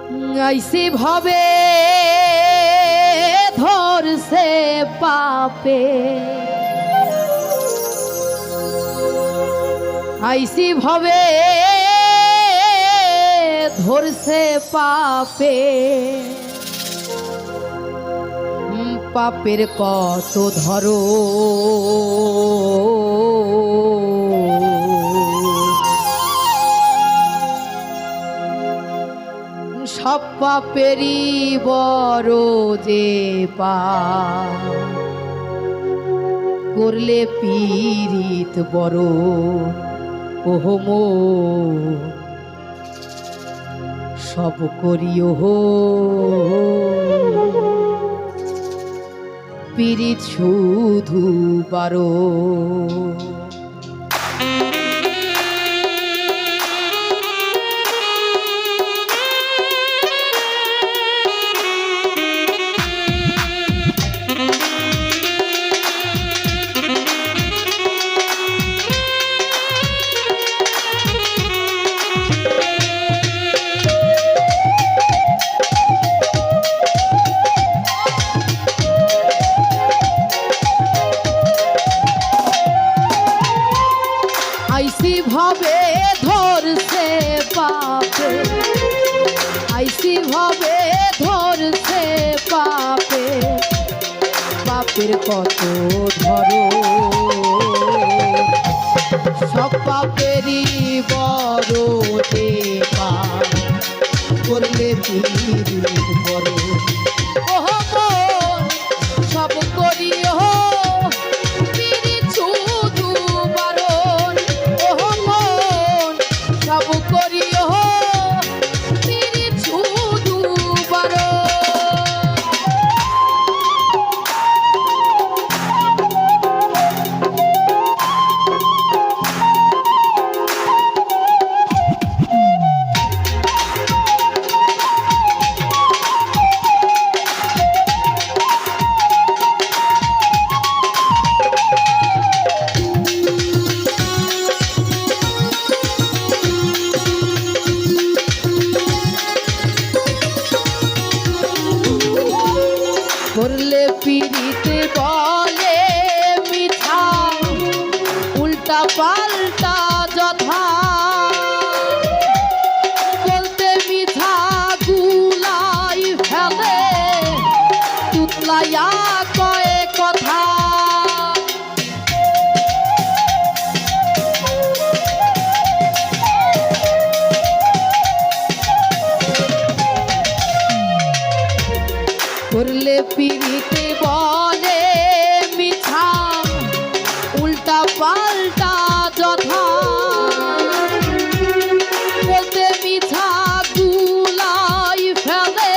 আইসি ভাবে ধরছে পাপে, আইসি ভাবে ধরছে পাপে, পাপের কত ধরো সব পাপেরই বড় যে পাপ, করলে পীড়িত বড় ওহম সব করিও পীড়িত শুধু বারো। আইসি ভাবে ধরছে পাপে, আইসি ভাবে ধরছে পাপে, পাপের কত ধরো সব পাপেরই বড় যে পাপ, করলে পীড়িত বড় ওহম সব করিও পীড়িত শুধু বারণ, ওহম সব করিও পীড়িত শুধু বারণ। করলে পীড়িতে বলে মিঠা উল্টা পাল্টা যথা, বলতে মিঠা গুলাই ফেলে তুতলাইয়া কয়ে কথা, করলে পীড়িতে বলে মিঠা উল্টা পাল্টা যথা, বলতে মিঠা গুলাই ফেলে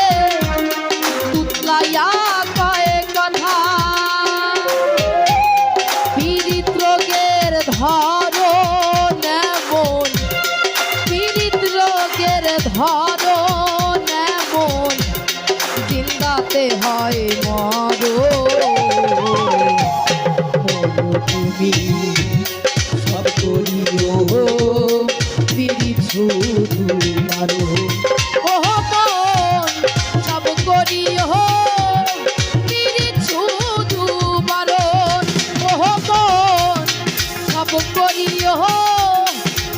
তুতলাইয়া কয়ে কথা, পীড়িত রোগের ধরন এমন, পীড়িত রোগের ধরন এমন, জিন্দাতে হয় মরো তুমি সব করিও পীড়িত শুধু বারো, ওহম সব করিও পীড়িত শুধু বারণ, ওহম সব করিও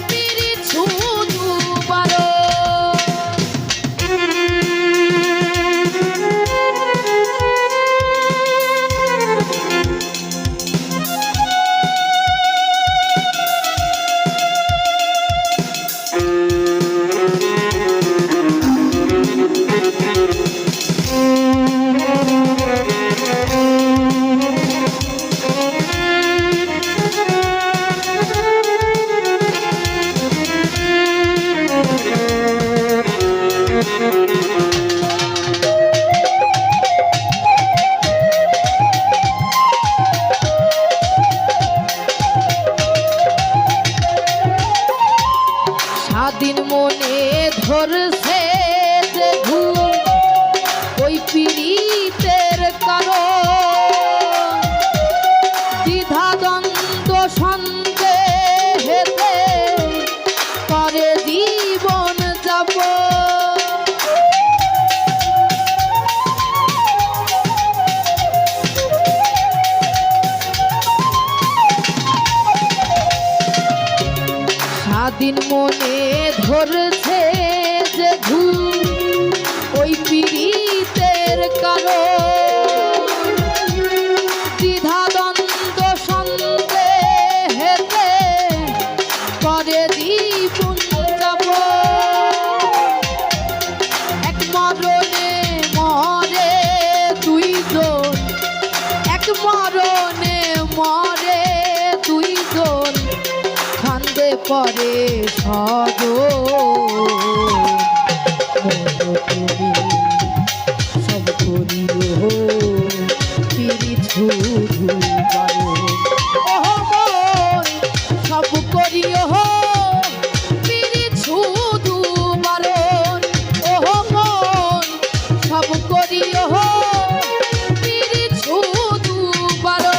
পীড়িত শুধু বারণ। কদিন মনে ধরছে যে ঘুম ওই পীড়িতের কারণ দ্বিধা দ্বন্দ্ব সন্দেহেতে করে জীবন যাব এক মরণে মরে দুইজন এক মরণে মরে দুইজন খান্দে পরে সজ তুমি সব করিও পীড়িত শুধু বারণ সব করিও পীড়িত শুধু বারণ সব করিও পীড়িত শুধু বারণ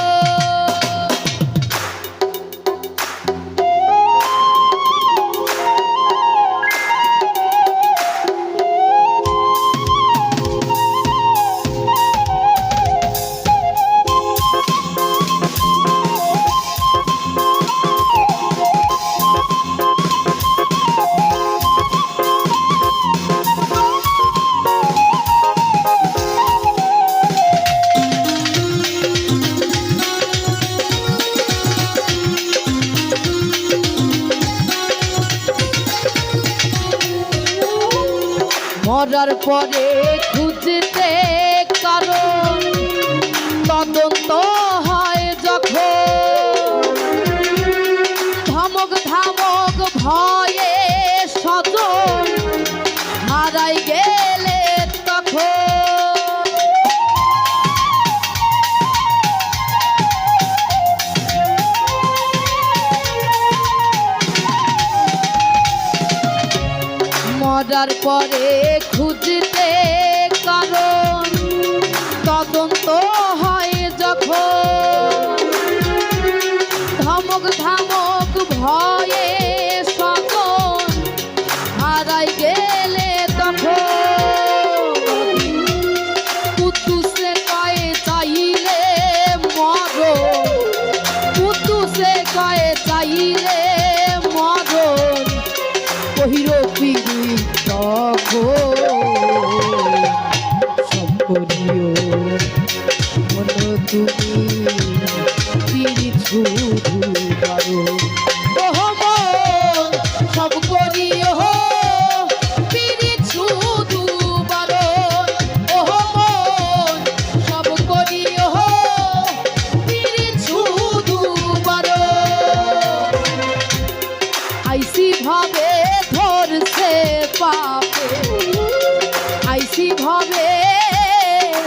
মরার পরে খুঁজতে কারণ তদন্ত হয় যখন ধমক ধামক ভয়ে সজন হারাই গেলে তখন মরার পরে খুঁজতে কারণ তদন্ত হয় যখন ধমক ধামক ভয়ে সজন হারাই গেলে তখন কুদ্দুসে কয়ে চাইলে মরণ কুদ্দুসে কয়ে চাইলে মরণ কহির পীড়িত সব করিও মন তুমি পীড়িত শুধু বারণ সব করিও পীড়িত শুধু বারণ সব করিও পীড়িত শুধু বারণ আইসি ভাবে ধরছে পাপে আইসি ভাবে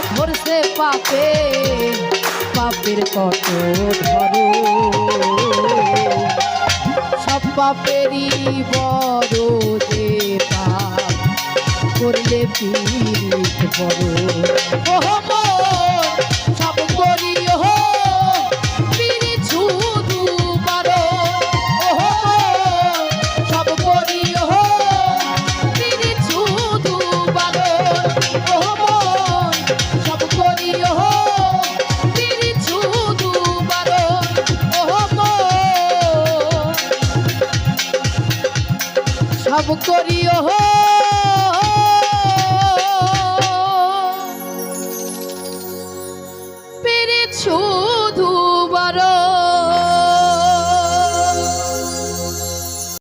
ধরছে পাপে পাপের কত ধরো সব পাপেরই বড় যে পাপ করলে পীড়িত বড় সব করিও পীড়িত শুধু বারণ সব করিও পীড়িত শুধু বারণ সব করিও পীড়িত শুধু বারণ সব করিও পীড়িত শুধু